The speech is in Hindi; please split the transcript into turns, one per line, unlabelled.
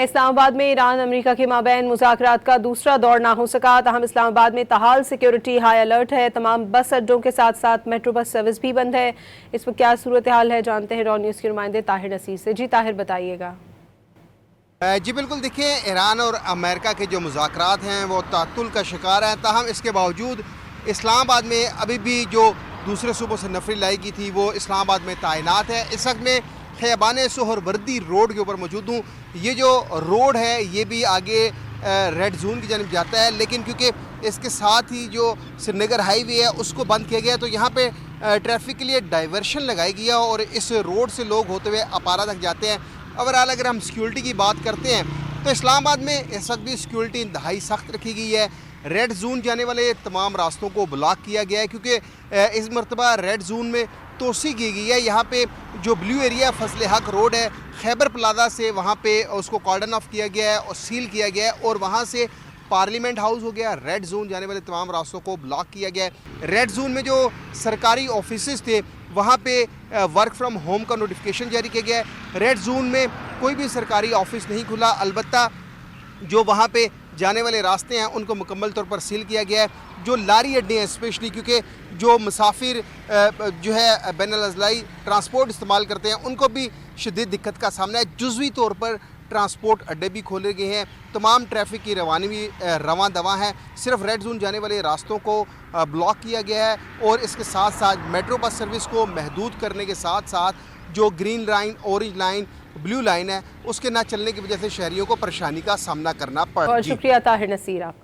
इस्लामाबाद में ईरान अमेरिका के माबैन मुज़ाकरात का दूसरा दौर ना हो सका। तहम इस्लामाबाद में ताहाल सिक्योरिटी हाई अलर्ट है। तमाम बस अड्डों के साथ साथ मेट्रो बस सर्विस भी बंद है। इस पर क्या सूरत हाल है, जानते हैं रॉ न्यूज़ के नुमाइंदे ताहिर नसीर से। जी ताहिर, बताइएगा।
जी बिल्कुल, देखिए ईरान और अमेरिका के जो मुज़ाकरात हैं वो तातुल का शिकार हैं। ताहम इसके बावजूद इस्लामाबाद में अभी भी जो दूसरे सूबों से नफरी लाई की थी वो इस्लामाबाद में तैनात है। इस वक्त में खैबान सोहरवर्दी रोड के ऊपर मौजूद हूँ। ये जो रोड है ये भी आगे रेड जोन की जानब जाता है, लेकिन क्योंकि इसके साथ ही जो श्रीनगर हाईवे है उसको बंद किया गया तो यहाँ पे ट्रैफिक के लिए डाइवर्शन लगाई गई है और इस रोड से लोग होते हुए अपारा तक जाते हैं। ओवरऑल अगर हम सिक्योरिटी की बात करते हैं तो इस्लामाबाद में इस वक्त भी सिक्योरिटी इंतहाई सख्त रखी गई है। रेड जोन जाने वाले तमाम रास्तों को ब्लॉक किया गया है क्योंकि इस मरतबा रेड जोन में तोसी की गई है। यहाँ पे जो ब्लू एरिया फजल हक रोड है खैबर प्लाजा से, वहाँ पे उसको कॉर्डन ऑफ किया गया है और सील किया गया है और वहाँ से पार्लियामेंट हाउस हो गया, रेड जोन जाने वाले तमाम रास्तों को ब्लॉक किया गया है। रेड जोन में जो सरकारी ऑफिसेज थे वहाँ पे वर्क फ्रॉम होम का नोटिफिकेशन जारी किया गया है। रेड जोन में कोई भी सरकारी ऑफिस नहीं खुला, अलबत्ता जो वहाँ पे जाने वाले रास्ते हैं उनको मुकम्मल तौर पर सील किया गया है। जो लारी अड्डे हैं स्पेशली, क्योंकि जो मुसाफिर जो है बैनुल अज़लाई ट्रांसपोर्ट इस्तेमाल करते हैं उनको भी शदीद दिक्कत का सामना है। जुज़वी तौर पर ट्रांसपोर्ट अड्डे भी खोले गए हैं। तमाम ट्रैफिक की रवानी भी रवां दवा है। सिर्फ रेड जोन जाने वाले रास्तों को ब्लॉक किया गया है और इसके साथ साथ मेट्रो बस सर्विस को महदूद करने के साथ साथ जो green line, orange line, blue line है उसके ना चलने की वजह से शहरियों को परेशानी का सामना करना पड़ रहा है।
शुक्रिया ताहिर नसीर आपका।